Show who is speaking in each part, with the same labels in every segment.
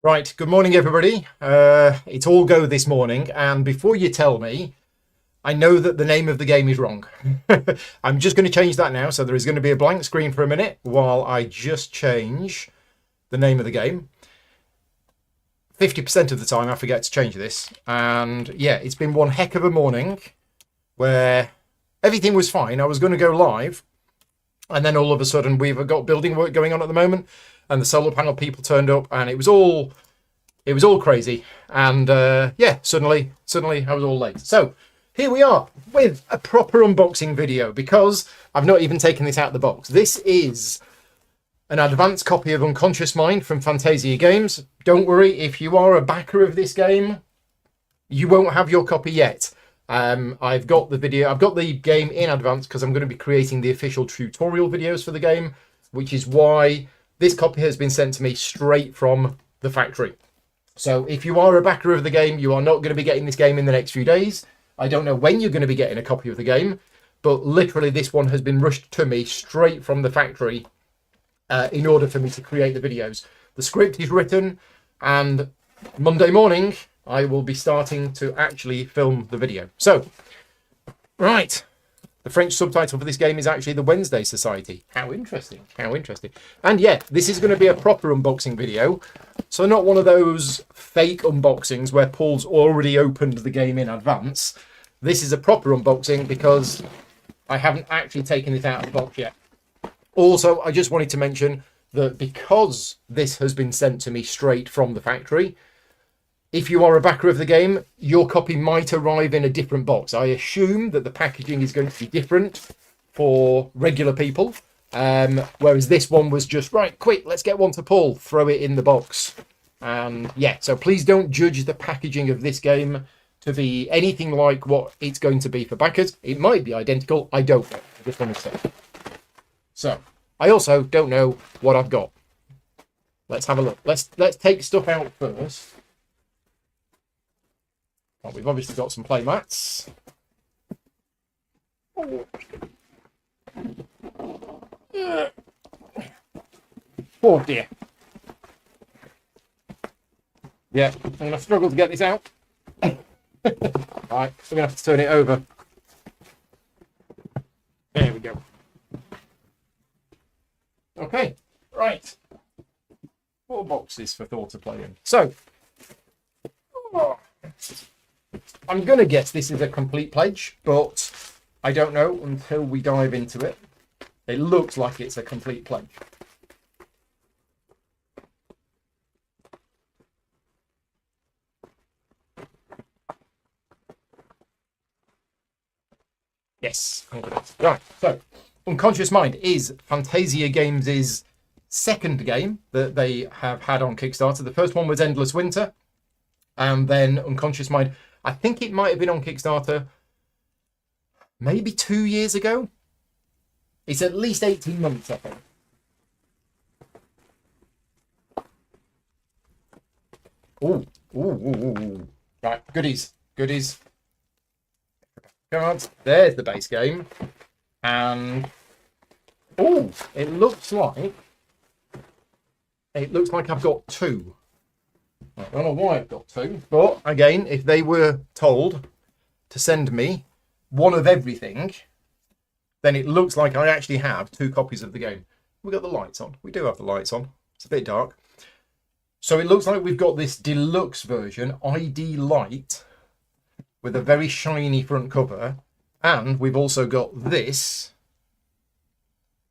Speaker 1: Right, good morning everybody. It's all go this morning, and before you tell me, I know that the name of the game is wrong. I'm just going to change that now, so there is going to be a blank screen for a minute while I just change the name of the game. 50% of the time I forget to change this, and yeah, it's been one heck of a morning where everything was fine. I was going to go live, and then all of a sudden we've got building work going on at the moment, and the solar panel people turned up, and it was all crazy. And yeah, suddenly I was all late. So here we are with a proper unboxing video, because I've not even taken this out of the box. This is an advanced copy of Unconscious Mind from Fantasia Games. Don't worry, if you are a backer of this game, you won't have your copy yet. I've got the game in advance because I'm going to be creating the official tutorial videos for the game, which is why this copy has been sent to me straight from the factory. So if you are a backer of the game, you are not going to be getting this game in the next few days. I don't know when you're going to be getting a copy of the game, but literally this one has been rushed to me straight from the factory in order for me to create the videos. The script is written, and Monday morning I will be starting to actually film the video. So, right. The French subtitle for this game is actually the Wednesday Society. How interesting, how interesting. And yeah, this is going to be a proper unboxing video. So not one of those fake unboxings where Paul's already opened the game in advance. This is a proper unboxing because I haven't actually taken it out of the box yet. Also, I just wanted to mention that because this has been sent to me straight from the factory, if you are a backer of the game, your copy might arrive in a different box. I assume that the packaging is going to be different for regular people, whereas this one was just, right, quick, let's get one to Paul, throw it in the box. And yeah, so please don't judge the packaging of this game to be anything like what it's going to be for backers. It might be identical, I don't know. This one is safe. So, I also don't know what I've got. Let's have a look. Let's take stuff out first. Well, we've obviously got some play mats. Oh dear. Yeah, I'm going to struggle to get this out. Right, we're going to have to turn it over. There we go. Okay, right. 4 boxes for Thor to play in. So, I'm going to guess this is a complete pledge, but I don't know until we dive into it. It looks like it's a complete pledge. Yes, right. So, Unconscious Mind is Fantasia Games' second game that they have had on Kickstarter. The first one was Endless Winter, and then Unconscious Mind, I think it might have been on Kickstarter maybe 2 years ago. It's at least 18 months, I think. Ooh. Right, goodies. Cards. There's the base game. And oh, it looks like I've got 2. I don't know why I've got 2, but again, if they were told to send me one of everything, then it looks like I actually have 2 copies of the game. We've got the lights on. We do have the lights on. It's a bit dark. So it looks like we've got this deluxe version, ID Light, with a very shiny front cover. And we've also got this,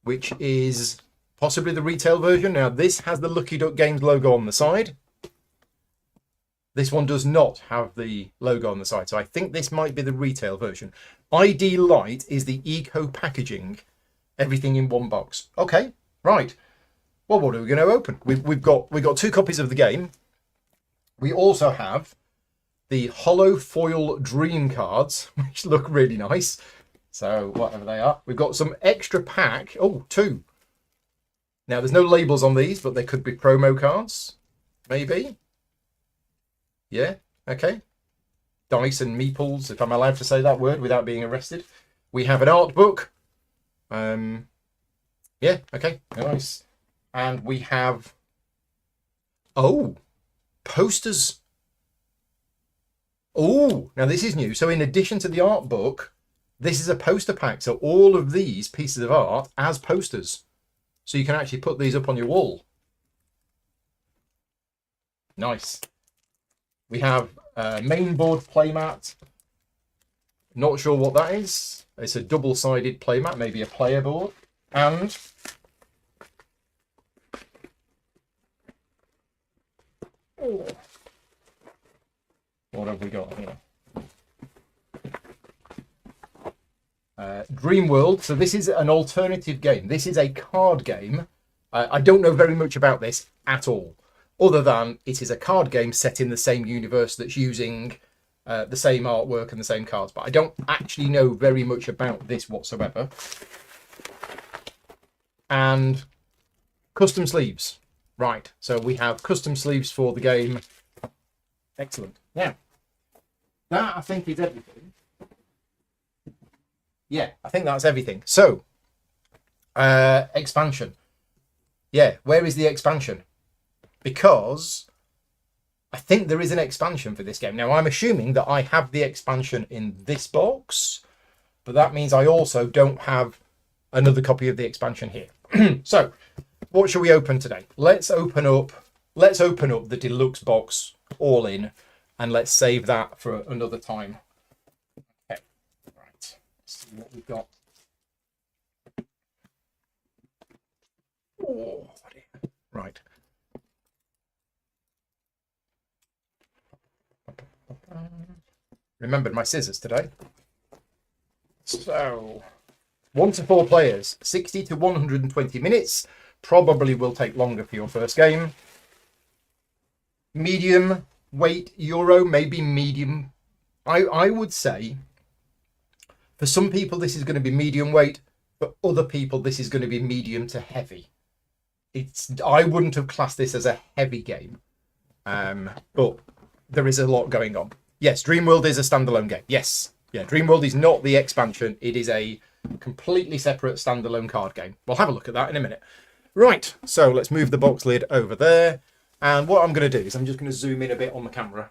Speaker 1: which is possibly the retail version. Now, this has the Lucky Duck Games logo on the side. This one does not have the logo on the side, so I think this might be the retail version. ID Light is the eco packaging, everything in one box. Okay, right. Well, what are we going to open? We've got 2 copies of the game. We also have the hollow foil dream cards, which look really nice. So whatever they are, we've got some extra pack. Oh, 2. Now there's no labels on these, but they could be promo cards, maybe. Yeah, okay. Dice and meeples, if I'm allowed to say that word without being arrested. We have an art book. Yeah, okay, nice. And we have... Oh, posters. Oh, now this is new. So in addition to the art book, this is a poster pack. So all of these pieces of art as posters. So you can actually put these up on your wall. Nice. We have a main board playmat. Not sure what that is. It's a double-sided playmat, maybe a player board. And what have we got here? Dream World. So this is an alternative game. This is a card game. I don't know very much about this at all, other than it is a card game set in the same universe that's using the same artwork and the same cards. But I don't actually know very much about this whatsoever. And custom sleeves. Right, so we have custom sleeves for the game. Excellent. Now, that I think is everything. Yeah, I think that's everything. So, expansion. Yeah, where is the expansion? Because I think there is an expansion for this game. Now, I'm assuming that I have the expansion in this box, but that means I also don't have another copy of the expansion here. So, what shall we open today? Let's open up the deluxe box all in, and let's save that for another time. Okay, right. Let's see what we've got. Oh, right. Remembered my scissors today. So, 1 to 4 players, 60 to 120 minutes. Probably will take longer for your first game. Medium weight Euro, maybe medium. I would say for some people this is going to be medium weight. For other people this is going to be medium to heavy. I wouldn't have classed this as a heavy game. But there is a lot going on. Yes, Dreamworld is a standalone game. Yes. Yeah, Dreamworld is not the expansion. It is a completely separate standalone card game. We'll have a look at that in a minute. Right, so let's move the box lid over there. And what I'm going to do is I'm just going to zoom in a bit on the camera.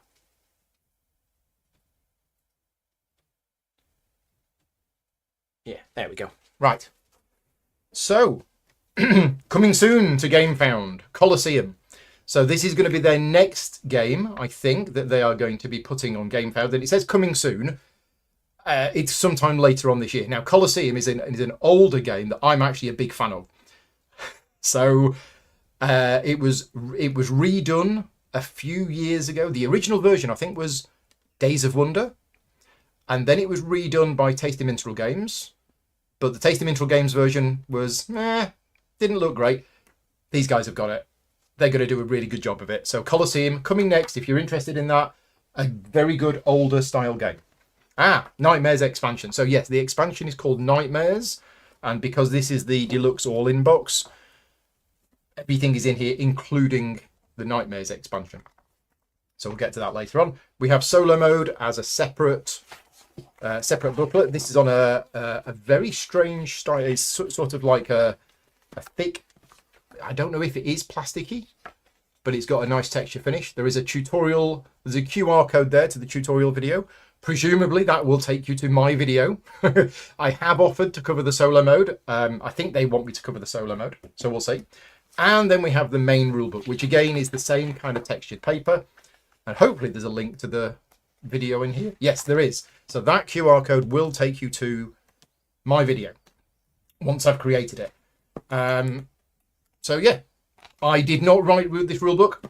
Speaker 1: Yeah, there we go. Right. So, coming soon to GameFound, Colosseum. So this is going to be their next game, I think, that they are going to be putting on GameFound. And it says coming soon. It's sometime later on this year. Now, Colosseum is an older game that I'm actually a big fan of. So it was redone a few years ago. The original version, I think, was Days of Wonder. And then it was redone by Tasty Minstrel Games. But the Tasty Minstrel Games version was, didn't look great. These guys have got it. They're going to do a really good job of it. So Colosseum coming next, if you're interested in that. A very good older style game. Nightmares expansion. So yes, the expansion is called Nightmares. And because this is the deluxe all-in box, everything is in here, including the Nightmares expansion. So we'll get to that later on. We have solo mode as a separate booklet. This is on a very strange style. It's sort of like a thick, I don't know if it is plasticky, but it's got a nice texture finish. There is a tutorial. There's a QR code there to the tutorial video. Presumably that will take you to my video. I have offered to cover the solo mode. I think they want me to cover the solo mode, so we'll see. And then we have the main rulebook, which again is the same kind of textured paper. And hopefully there's a link to the video in here. Yes, there is. So that QR code will take you to my video once I've created it. So yeah, I did not write this rulebook.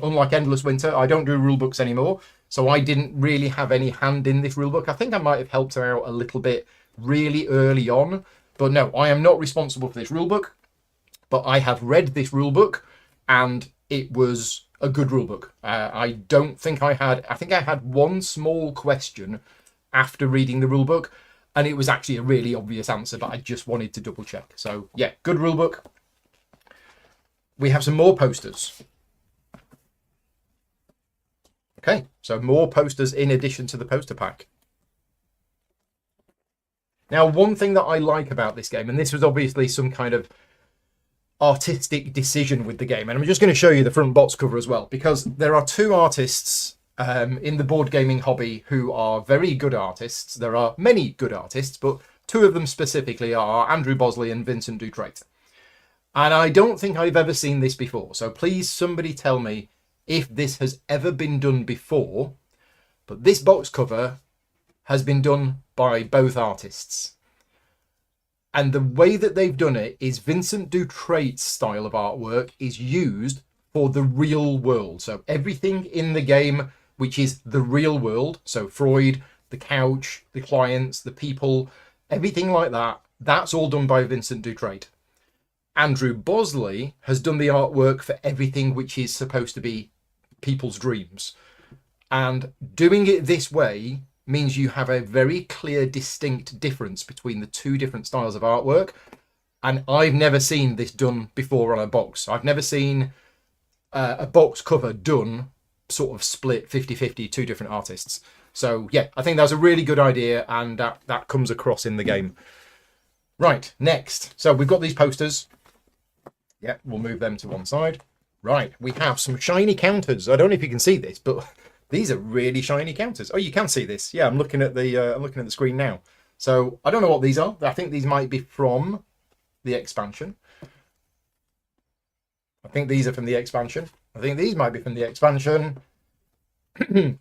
Speaker 1: Unlike Endless Winter, I don't do rulebooks anymore. So I didn't really have any hand in this rulebook. I think I might have helped her out a little bit really early on. But no, I am not responsible for this rulebook. But I have read this rulebook and it was a good rulebook. I think I had one small question after reading the rulebook, and it was actually a really obvious answer, but I just wanted to double check. So yeah, good rulebook. We have some more posters. Okay, so more posters in addition to the poster pack. Now, one thing that I like about this game, and this was obviously some kind of artistic decision with the game. And I'm just going to show you the front box cover as well, because there are two artists in the board gaming hobby who are very good artists. There are many good artists, but two of them specifically are Andrew Bosley and Vincent Dutrait. And I don't think I've ever seen this before. So please, somebody tell me if this has ever been done before. But this box cover has been done by both artists. And the way that they've done it is Vincent Dutrait's style of artwork is used for the real world. So everything in the game, which is the real world, so Freud, the couch, the clients, the people, everything like that, that's all done by Vincent Dutrait. Andrew Bosley has done the artwork for everything which is supposed to be people's dreams. And doing it this way means you have a very clear, distinct difference between the two different styles of artwork. And I've never seen this done before on a box. I've never seen a box cover done sort of split 50-50, two different artists. So yeah, I think that's a really good idea, and that comes across in the game. Right, next. So we've got these posters. Yeah, we'll move them to one side. Right, we have some shiny counters. I don't know if you can see this, but these are really shiny counters. Oh, you can see this. Yeah, I'm looking at the screen now. So I don't know what these are. I think these might be from the expansion. I think these are from the expansion. I think these might be from the expansion,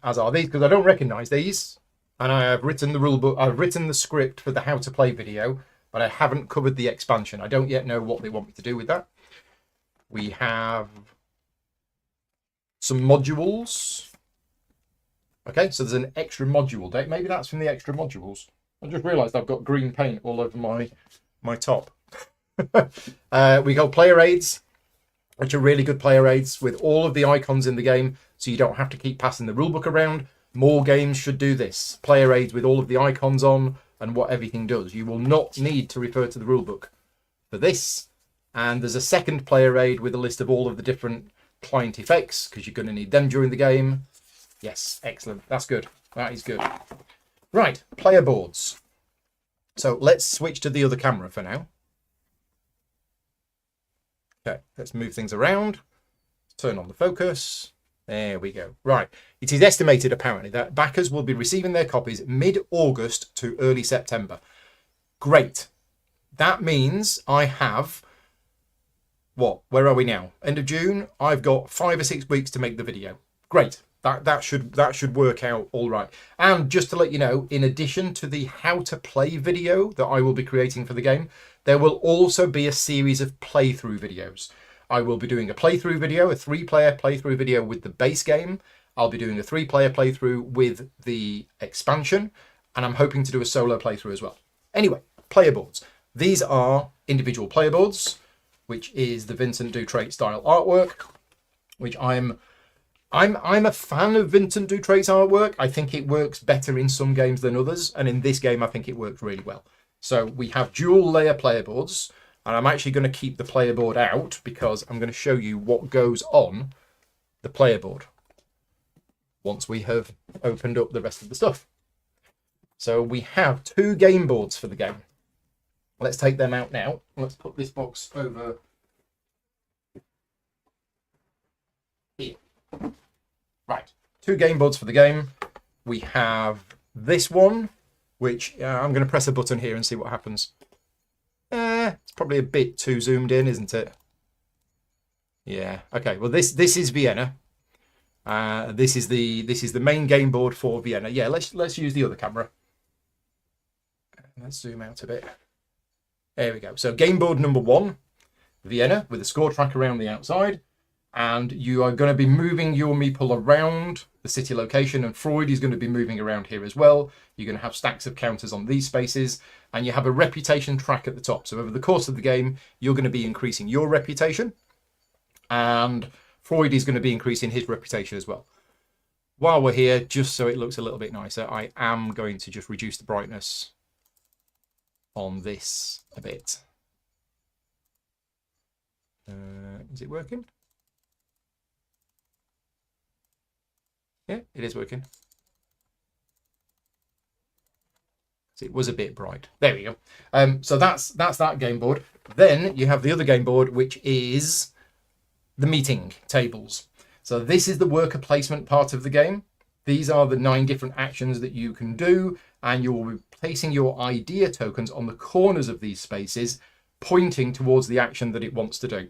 Speaker 1: as are these, because I don't recognise these. And I have written the rulebook. I've written the script for the how to play video, but I haven't covered the expansion. I don't yet know what they want me to do with that. We have some modules. Okay, so there's an extra module date. Maybe that's from the extra modules. I just realised I've got green paint all over my top. We got player aids, which are really good player aids with all of the icons in the game, so you don't have to keep passing the rulebook around. More games should do this. Player aids with all of the icons on and what everything does. You will not need to refer to the rulebook for this. And there's a second player aid with a list of all of the different client effects, because you're going to need them during the game. Yes, excellent. That's good. That is good. Right, player boards. So let's switch to the other camera for now. Okay, let's move things around. Turn on the focus. There we go. Right, it is estimated apparently that backers will be receiving their copies mid-August to early September. Great. That means I have, what, where are we now? End of June? I've got 5 or 6 weeks to make the video. Great. That should work out all right. And just to let you know, in addition to the how to play video that I will be creating for the game, there will also be a series of playthrough videos. I will be doing a playthrough video, a 3-player playthrough video with the base game. I'll be doing a 3-player playthrough with the expansion, and I'm hoping to do a solo playthrough as well. Anyway, player boards. These are individual player boards, which is the Vincent Dutrait style artwork, which I'm a fan of Vincent Dutrait's artwork. I think it works better in some games than others, and in this game I think it works really well. So we have dual layer player boards, and I'm actually going to keep the player board out because I'm going to show you what goes on the player board once we have opened up the rest of the stuff. So we have 2 game boards for the game. Let's take them out now. Let's put this box over here. Right, 2 game boards for the game. We have this one, which I'm going to press a button here and see what happens. It's probably a bit too zoomed in, isn't it? Yeah. Okay. Well, this is Vienna. This is the main game board for Vienna. Yeah. Let's use the other camera. Let's zoom out a bit. There we go. So game board number 1, Vienna, with a score track around the outside. And you are going to be moving your meeple around the city location, and Freud is going to be moving around here as well. You're going to have stacks of counters on these spaces, and you have a reputation track at the top. So over the course of the game, you're going to be increasing your reputation, and Freud is going to be increasing his reputation as well. While we're here, just so it looks a little bit nicer, I am going to just reduce the brightness on this a bit. Is it working? Yeah, it is working. It was a bit bright. There we go. So that's that game board. Then you have the other game board, which is the meeting tables. So this is the worker placement part of the game. These are the 9 different actions that you can do, and you'll be placing your idea tokens on the corners of these spaces, pointing towards the action that it wants to do.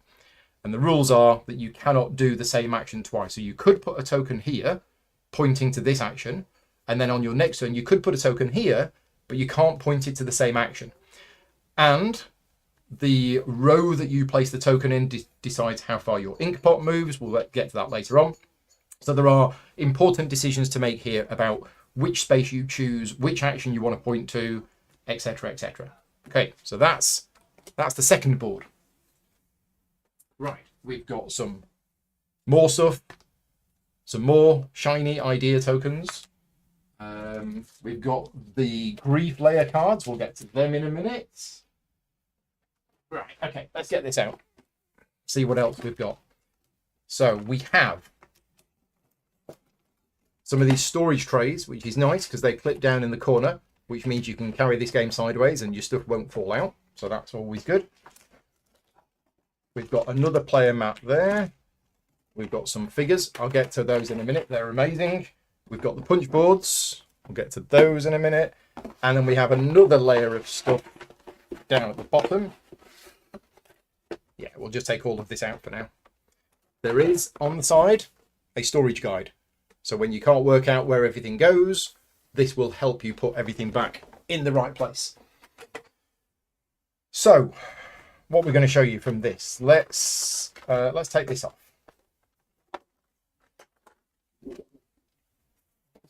Speaker 1: And the rules are that you cannot do the same action twice. So you could put a token here, pointing to this action, and then on your next turn, you could put a token here, but you can't point it to the same action. And the row that you place the token in decides how far your ink pot moves. We'll get to that later on. So there are important decisions to make here about which space you choose, which action you want to point to, etc., etc. Okay, so that's the second board. Right, we've got some more stuff, some more shiny idea tokens. We've got the grief layer cards. We'll get to them in a minute. Right, okay, let's get this out. See what else we've got. So we have some of these storage trays, which is nice because they clip down in the corner, which means you can carry this game sideways and your stuff won't fall out. So that's always good. We've got another player map there. We've got some figures. I'll get to those in a minute. They're amazing. We've got the punch boards. We'll get to those in a minute. And then we have another layer of stuff down at the bottom. Yeah, we'll just take all of this out for now. There is, on the side, a storage guide. So when you can't work out where everything goes, this will help you put everything back in the right place. So, what we're going to show you from this, let's take this off.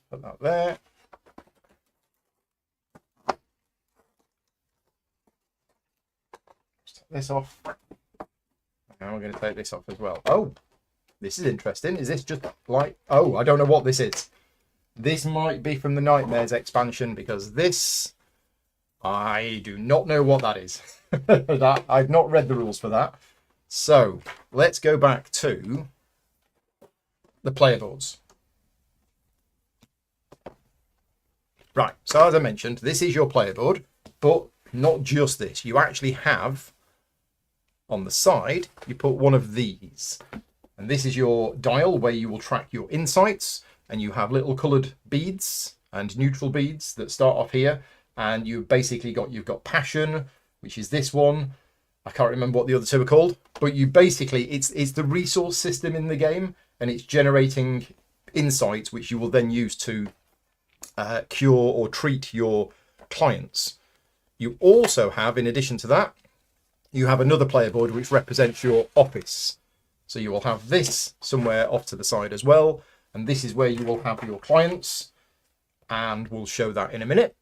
Speaker 1: Put that there. Let's take this off. Now we're going to take this off as well. Oh, this is interesting. Is this just like... Oh, I don't know what this is. This might be from the Nightmares expansion, because this... I do not know what that is. I've not read the rules for that. So, let's go back to the player boards. Right, so as I mentioned, this is your player board, but not just this. You actually have, on the side, you put one of these. And this is your dial where you will track your insights, and you have little coloured beads and neutral beads that start off here. And you've got passion, which is this one. I can't remember what the other two are called, but you basically, it's the resource system in the game, and it's generating insights which you will then use to cure or treat your clients. You also have, in addition to that, you have another player board which represents your office. So you will have this somewhere off to the side as well, and this is where you will have your clients, and we'll show that in a minute.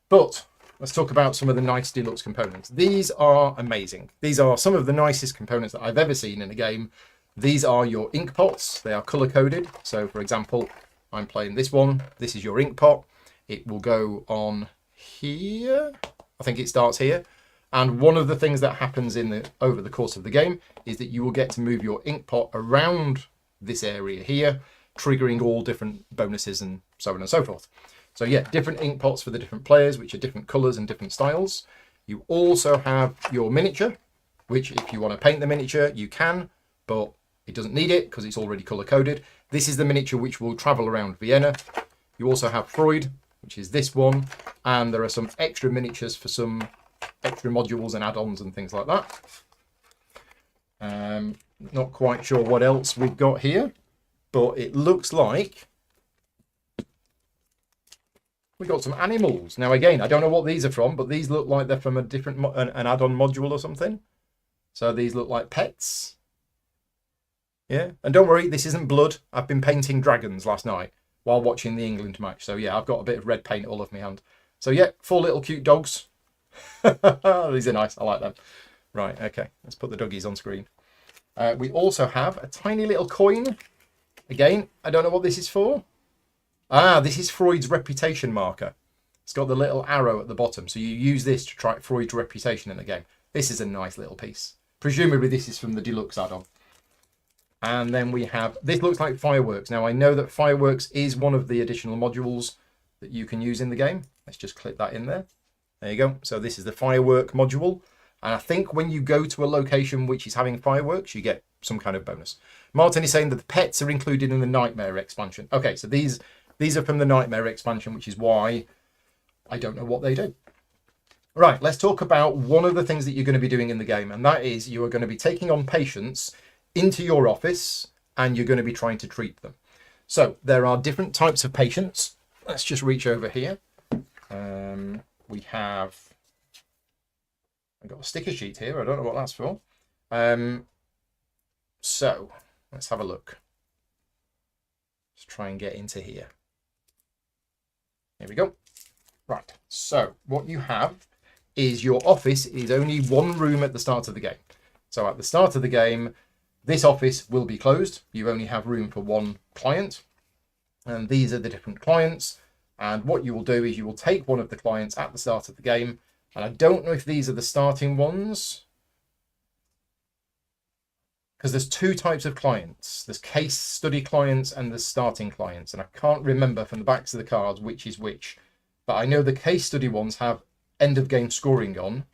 Speaker 1: But let's talk about some of the nice deluxe components. These are amazing. These are some of the nicest components that I've ever seen in a game. These are your ink pots. They are color coded. So for example, I'm playing this one. This is your ink pot. It will go on here. I think it starts here. And one of the things that happens over the course of the game is that you will get to move your ink pot around this area here, triggering all different bonuses and so on and so forth. So yeah, different ink pots for the different players, which are different colours and different styles. You also have your miniature, which if you want to paint the miniature, you can, but it doesn't need it because it's already colour coded. This is the miniature which will travel around Vienna. You also have Freud, which is this one, and there are some extra miniatures for some extra modules and add-ons and things like that. Not quite sure what else we've got here, but it looks like we got some animals. Now again, I don't know what these are from, but these look like they're from a different an add-on module or something. So these look like pets. Yeah, and don't worry, this isn't blood. I've been painting dragons last night while watching the England match. So yeah, I've got a bit of red paint all over my hand. So yeah, 4 little cute dogs. These are nice, I like them. Right, okay, let's put the doggies on screen. We also have a tiny little coin. Again, I don't know what this is for. Ah, this is Freud's reputation marker. It's got the little arrow at the bottom, so you use this to track Freud's reputation in the game. This is a nice little piece. Presumably this is from the deluxe add-on. And then we have, this looks like fireworks. Now I know that fireworks is one of the additional modules that you can use in the game. Let's just click that in there. There you go. So this is the firework module. And I think when you go to a location which is having fireworks, you get some kind of bonus. Martin is saying that the pets are included in the Nightmare expansion. Okay, so these are from the Nightmare expansion, which is why I don't know what they do. Right, let's talk about one of the things that you're going to be doing in the game, and that is you are going to be taking on patients into your office, and you're going to be trying to treat them. So there are different types of patients. Let's just reach over here. I've got a sticker sheet here. I don't know what that's for. So let's have a look. Let's try and get into here. Here we go. Right. So what you have is your office is only one room at the start of the game. So at the start of the game, this office will be closed. You only have room for one client. And these are the different clients. And what you will do is you will take one of the clients at the start of the game. And I don't know if these are the starting ones, because there's two types of clients. There's case study clients and there's starting clients. And I can't remember from the backs of the cards which is which. But I know the case study ones have end of game scoring on,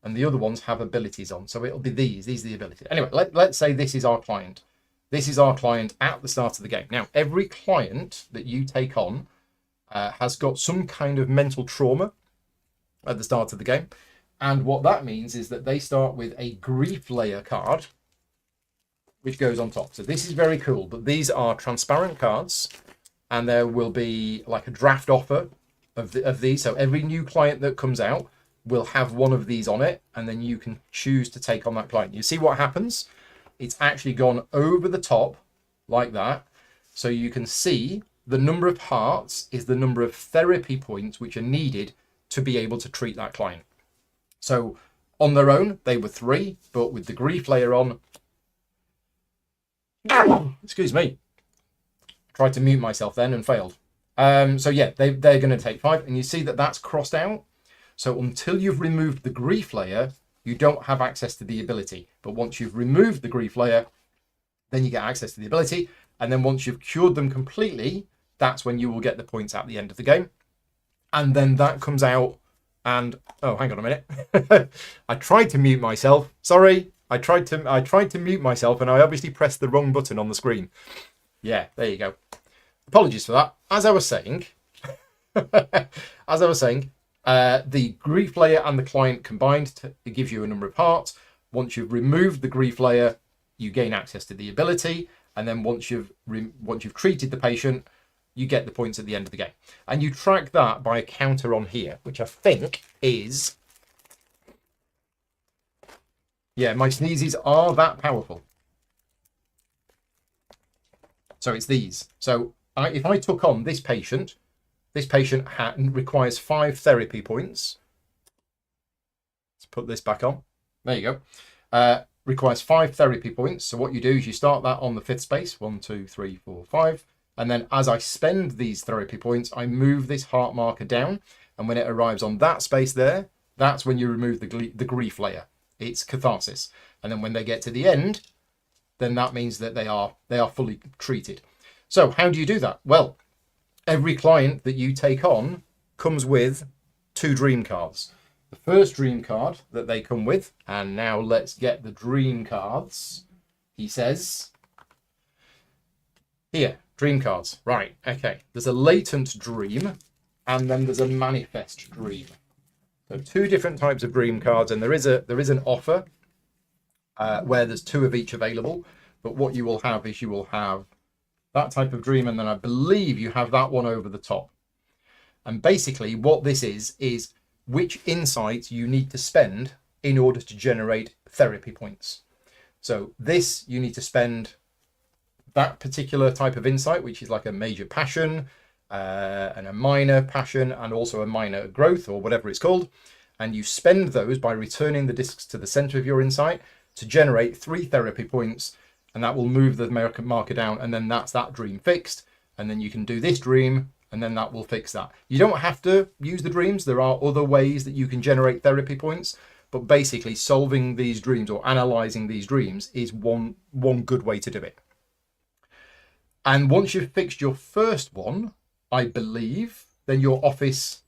Speaker 1: and the other ones have abilities on. So it'll be these are the abilities. Anyway, let's say this is our client. This is our client at the start of the game. Now, every client that you take on has got some kind of mental trauma at the start of the game. And what that means is that they start with a grief layer card, which goes on top. So this is very cool, but these are transparent cards, and there will be like a draft offer of these. So every new client that comes out will have one of these on it, and then you can choose to take on that client. You see what happens? It's actually gone over the top like that. So you can see the number of hearts is the number of therapy points which are needed to be able to treat that client. So on their own, they were 3, but with the grief layer on, excuse me, tried to mute myself then and failed. So yeah, they're going to take 5, and you see that that's crossed out. So until you've removed the grief layer, you don't have access to the ability. But once you've removed the grief layer, then you get access to the ability. And then once you've cured them completely, that's when you will get the points at the end of the game. And then that comes out and, oh, hang on a minute. I tried to mute myself. Sorry. I tried to mute myself, and I obviously pressed the wrong button on the screen. Yeah, there you go. Apologies for that. As I was saying, the grief layer and the client combined it gives you a number of hearts. Once you've removed the grief layer, you gain access to the ability, and then once you've treated the patient, you get the points at the end of the game. And you track that by a counter on here, which I think is, yeah, my sneezes are that powerful. So it's these. So if I took on this patient requires 5 therapy points. Let's put this back on. There you go. Requires 5 therapy points. So what you do is you start that on the 5th space. 1, 2, 3, 4, 5. And then as I spend these therapy points, I move this heart marker down. And when it arrives on that space there, that's when you remove the grief layer. It's catharsis. And then when they get to the end, then that means that they are fully treated. So how do you do that? Well, every client that you take on comes with 2 dream cards. The first dream card that they come with, and now let's get the dream cards. He says, here, dream cards. Right, okay. There's a latent dream, and then there's a manifest dream. So 2 different types of dream cards, and there is an offer where there's 2 of each available. But what you will have is you will have that type of dream, and then I believe you have that one over the top. And basically what this is which insights you need to spend in order to generate therapy points. So this, you need to spend that particular type of insight, which is like a major passion, and a minor passion, and also a minor growth, or whatever it's called. And you spend those by returning the discs to the center of your insight to generate 3 therapy points, and that will move the marker down, and then that's that dream fixed. And then you can do this dream, and then that will fix that. You don't have to use the dreams. There are other ways that you can generate therapy points, but basically solving these dreams or analyzing these dreams is one good way to do it. And once you've fixed your first one, I believe, then your office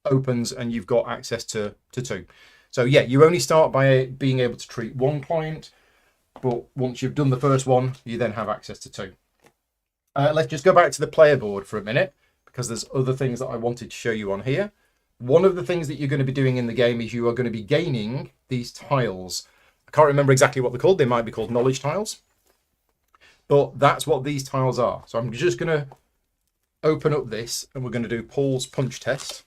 Speaker 1: opens and you've got access to 2. So yeah, you only start by being able to treat 1 client, but once you've done the first one, you then have access to 2. Let's just go back to the player board for a minute, because there's other things that I wanted to show you on here. One of the things that you're going to be doing in the game is you are going to be gaining these tiles. I can't remember exactly what they're called. They might be called knowledge tiles. But that's what these tiles are. So I'm just going to open up this and we're going to do Paul's punch test.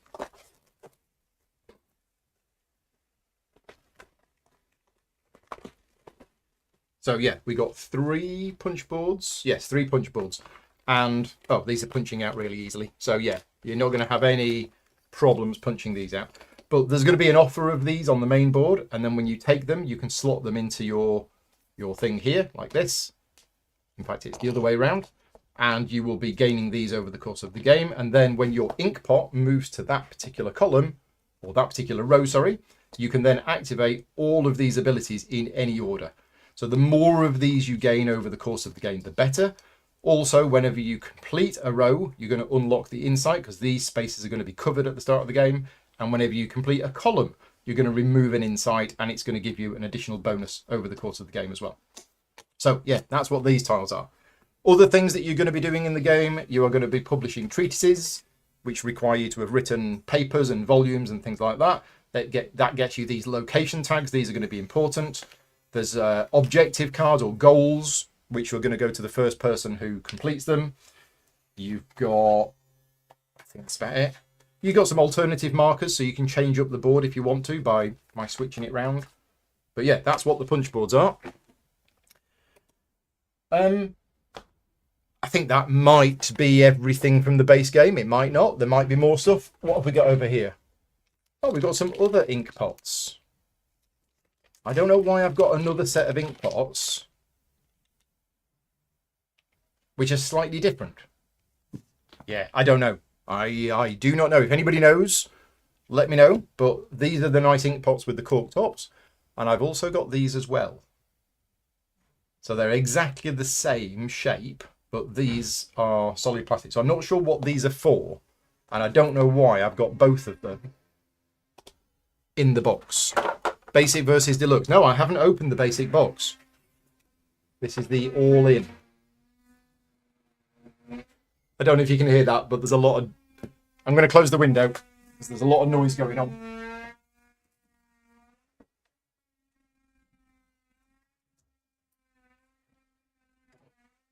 Speaker 1: So yeah, we got 3 punch boards. Yes, 3 punch boards. And, oh, these are punching out really easily. So yeah, you're not going to have any problems punching these out. But there's going to be an offer of these on the main board. And then when you take them, you can slot them into your thing here, like this. In fact, it's the other way around. And you will be gaining these over the course of the game. And then when your ink pot moves to that particular column, or that particular row, sorry, you can then activate all of these abilities in any order. So the more of these you gain over the course of the game, the better. Also, whenever you complete a row, you're going to unlock the insight, because these spaces are going to be covered at the start of the game. And whenever you complete a column, you're going to remove an insight, and it's going to give you an additional bonus over the course of the game as well. So yeah, that's what these tiles are. Other things that you're going to be doing in the game, you are going to be publishing treatises, which require you to have written papers and volumes and things like that. That gets you these location tags. These are going to be important. There's objective cards or goals, which are going to go to the first person who completes them. You've got, I think that's about it. You've got some alternative markers, so you can change up the board if you want to by switching it round. But yeah, that's what the punch boards are. I think that might be everything from the base game. It might not. There might be more stuff. What have we got over here? Oh, we've got some other ink pots. I don't know why I've got another set of ink pots, which are slightly different. Yeah, I don't know. I do not know. If anybody knows, let me know. But these are the nice ink pots with the cork tops. And I've also got these as well. So they're exactly the same shape, but these are solid plastic. So I'm not sure what these are for. And I don't know why I've got both of them in the box. Basic versus deluxe. No, I haven't opened the basic box. This is the all-in. I don't know if you can hear that, but there's a lot of... I'm going to close the window because there's a lot of noise going on.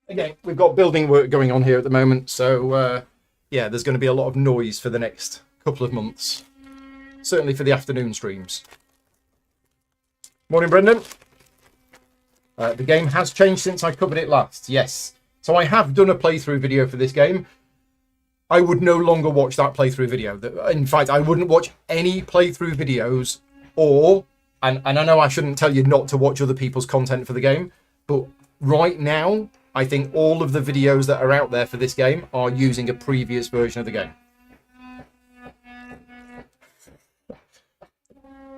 Speaker 1: Again, we've got building work going on here at the moment, so yeah, there's going to be a lot of noise for the next couple of months. Certainly for the afternoon streams. Morning, Brendan. The game has changed since I covered it last. Yes. So I have done a playthrough video for this game. I would no longer watch that playthrough video. In fact, I wouldn't watch any playthrough videos and I know I shouldn't tell you not to watch other people's content for the game, but right now, I think all of the videos that are out there for this game are using a previous version of the game.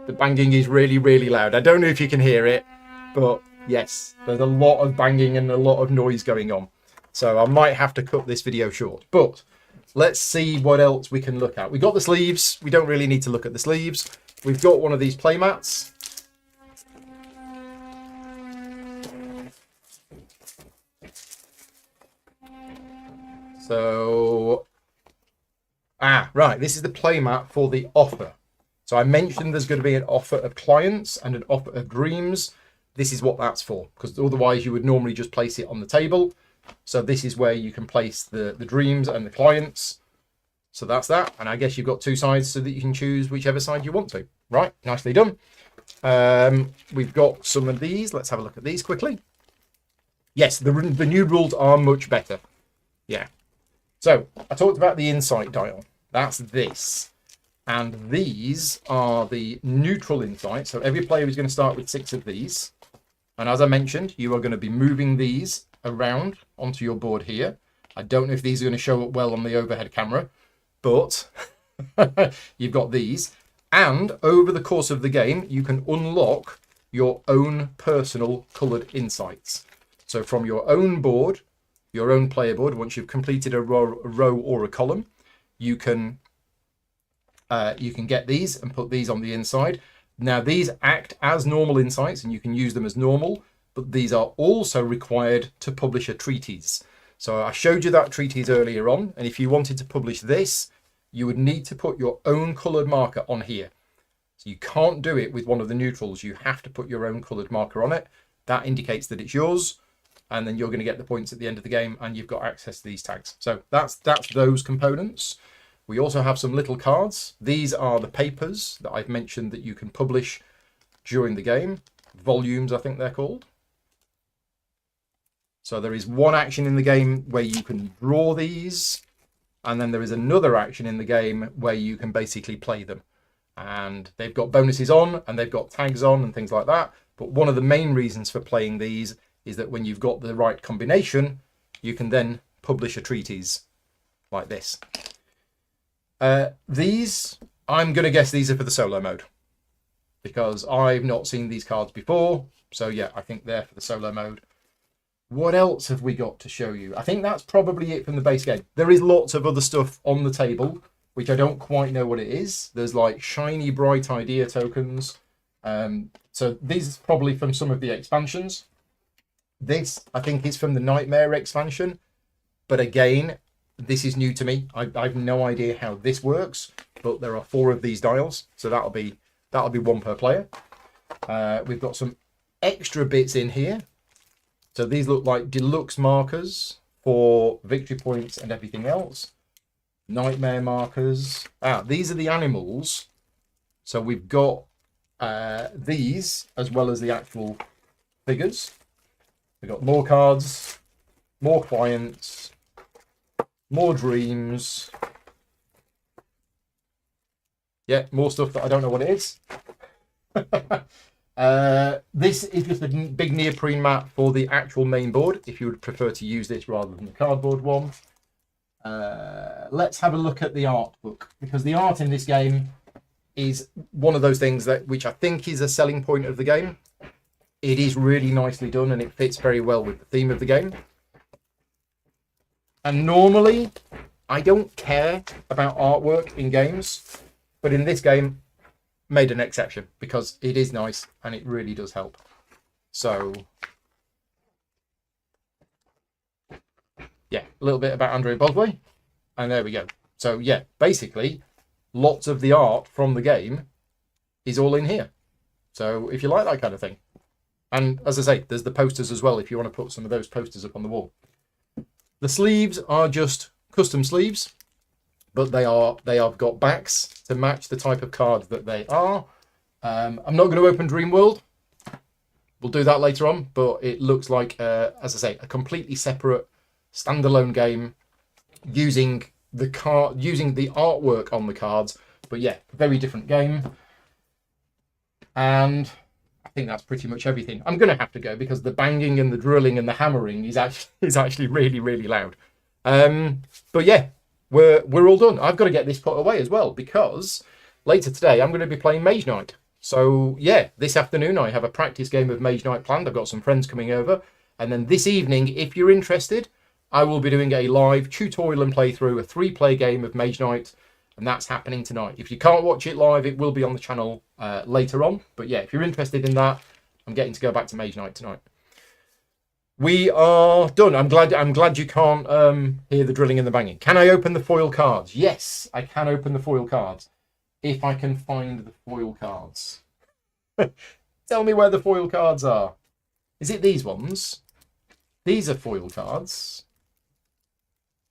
Speaker 1: The banging is really, really loud. I don't know if you can hear it, but yes, there's a lot of banging and a lot of noise going on. So I might have to cut this video short, but let's see what else we can look at. We got the sleeves. We don't really need to look at the sleeves. We've got one of these play mats. So, right, this is the playmat for the offer. So I mentioned there's going to be an offer of clients and an offer of dreams. This is what that's for, because otherwise you would normally just place it on the table. So this is where you can place the dreams and the clients. So that's that. And I guess you've got 2 sides so that you can choose whichever side you want to. Right, nicely done. We've got some of these. Let's have a look at these quickly. Yes, the new rules are much better. Yeah. So I talked about the insight dial. That's this. And these are the neutral insights. So every player is going to start with 6 of these. And as I mentioned, you are going to be moving these around onto your board here. I don't know if these are going to show up well on the overhead camera, but you've got these. And over the course of the game, you can unlock your own personal coloured insights. So from your own board, your own player board, once you've completed a row or a column, you can You can get these and put these on the inside. Now, these act as normal insights and you can use them as normal, but these are also required to publish a treatise. So I showed you that treatise earlier on, and if you wanted to publish this, you would need to put your own coloured marker on here. So you can't do it with one of the neutrals. You have to put your own coloured marker on it. That indicates that it's yours, and then you're going to get the points at the end of the game, and you've got access to these tags. So that's those components. We also have some little cards. These are the papers that I've mentioned that you can publish during the game. Volumes, I think they're called. So there is one action in the game where you can draw these, and then there is another action in the game where you can basically play them. And they've got bonuses on, and they've got tags on and things like that. But one of the main reasons for playing these is that when you've got the right combination, you can then publish a treatise like this. These, I'm going to guess these are for the solo mode, because I've not seen these cards before. So yeah, I think they're for the solo mode. What else have we got to show you? I think that's probably it from the base game. There is lots of other stuff on the table, which I don't quite know what it is. There's like shiny bright idea tokens. So these is probably from some of the expansions. This, I think, is from the Nightmare expansion. But again, this is new to me. I've no idea how this works, but there are 4 of these dials, so that'll be 1 per player. We've got some extra bits in here. So these look like deluxe markers for victory points and everything else. Nightmare markers. These are the animals. So we've got these as well as the actual figures. We've got more cards, more clients, more dreams. Yeah, more stuff that I don't know what it is. This is just a big neoprene mat for the actual main board, if you would prefer to use this rather than the cardboard one. Let's have a look at the art book, because the art in this game is one of those things which I think is a selling point of the game. It is really nicely done and it fits very well with the theme of the game. And normally, I don't care about artwork in games, but in this game, made an exception because it is nice and it really does help. So, yeah, a little bit about Andrea Bosley, and there we go. So, yeah, basically, lots of the art from the game is all in here. So, if you like that kind of thing. And as I say, there's the posters as well if you want to put some of those posters up on the wall. The sleeves are just custom sleeves, but they have got backs to match the type of card that they are. I'm not going to open Dream World. We'll do that later on, but it looks like, as I say, a completely separate standalone game using the artwork on the cards. But yeah, very different game. And I think that's pretty much everything. I'm going to have to go because the banging and the drilling and the hammering is actually really, really loud. But yeah, we're all done. I've got to get this put away as well because later today I'm going to be playing Mage Knight. So yeah, this afternoon I have a practice game of Mage Knight planned. I've got some friends coming over. And then this evening, if you're interested, I will be doing a live tutorial and playthrough, a 3-player game of Mage Knight. And that's happening tonight. If you can't watch it live, it will be on the channel later on. But yeah, if you're interested in that, I'm getting to go back to Mage Knight tonight. We are done. I'm glad you can't hear the drilling and the banging. Can I open the foil cards? Yes, I can open the foil cards. If I can find the foil cards. Tell me where the foil cards are. Is it these ones? These are foil cards.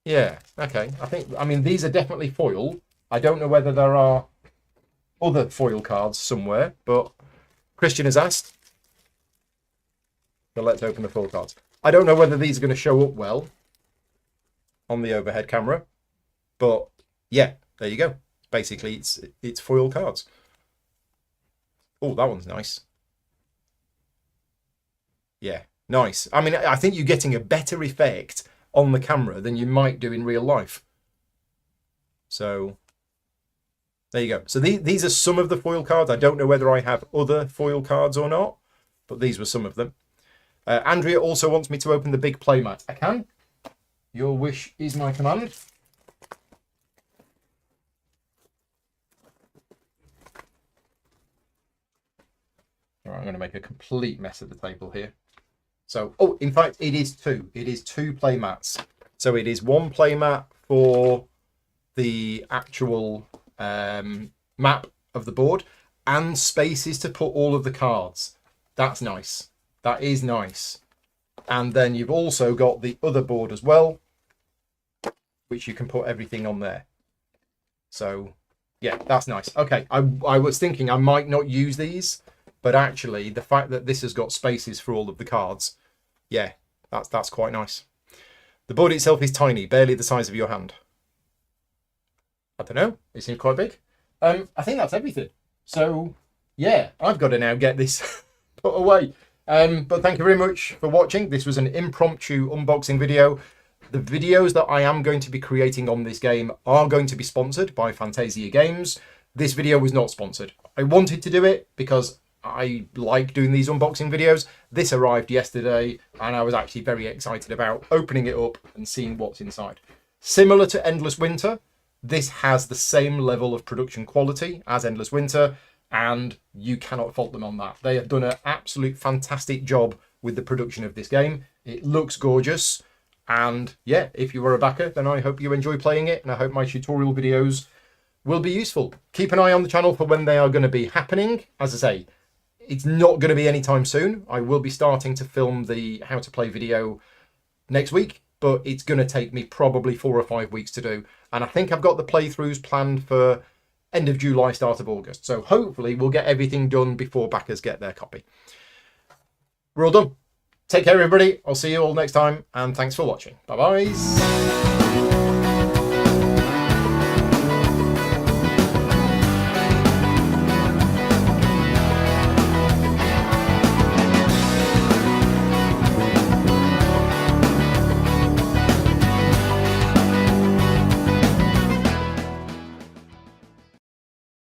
Speaker 1: Yeah, okay. I mean, these are definitely foil. I don't know whether there are other foil cards somewhere, but Christian has asked. So let's open the foil cards. I don't know whether these are going to show up well on the overhead camera, but yeah, there you go. Basically, it's foil cards. Oh, that one's nice. Yeah, nice. I mean, I think you're getting a better effect on the camera than you might do in real life. So there you go. So these are some of the foil cards. I don't know whether I have other foil cards or not, but these were some of them. Andrea also wants me to open the big playmat. I can. Your wish is my command. All right, I'm going to make a complete mess of the table here. So, oh, in fact, it is two. It is two play mats. So it is one play mat for the actual map of the board and spaces to put all of the cards. That's nice. That is nice. And then you've also got the other board as well, which you can put everything on there. So, yeah, that's nice. Okay, I was thinking I might not use these, but actually the fact that this has got spaces for all of the cards, yeah, that's quite nice. The board itself is tiny, barely the size of your hand. I don't know, it seems quite big. I think that's everything. So, yeah, I've got to now get this put away. But thank you very much for watching. This was an impromptu unboxing video. The videos that I am going to be creating on this game are going to be sponsored by Fantasia Games. This video was not sponsored. I wanted to do it because I like doing these unboxing videos. This arrived yesterday and I was actually very excited about opening it up and seeing what's inside. Similar to Endless Winter, this has the same level of production quality as Endless Winter, and you cannot fault them on that. They have done an absolute fantastic job with the production of this game. It looks gorgeous, and yeah, if you are a backer, then I hope you enjoy playing it, and I hope my tutorial videos will be useful. Keep an eye on the channel for when they are going to be happening. As I say, it's not going to be anytime soon. I will be starting to film the how to play video next week, but it's going to take me probably 4 or 5 weeks to do. And I think I've got the playthroughs planned for end of July, start of August. So hopefully we'll get everything done before backers get their copy. We're all done. Take care, everybody. I'll see you all next time, and thanks for watching. Bye-bye.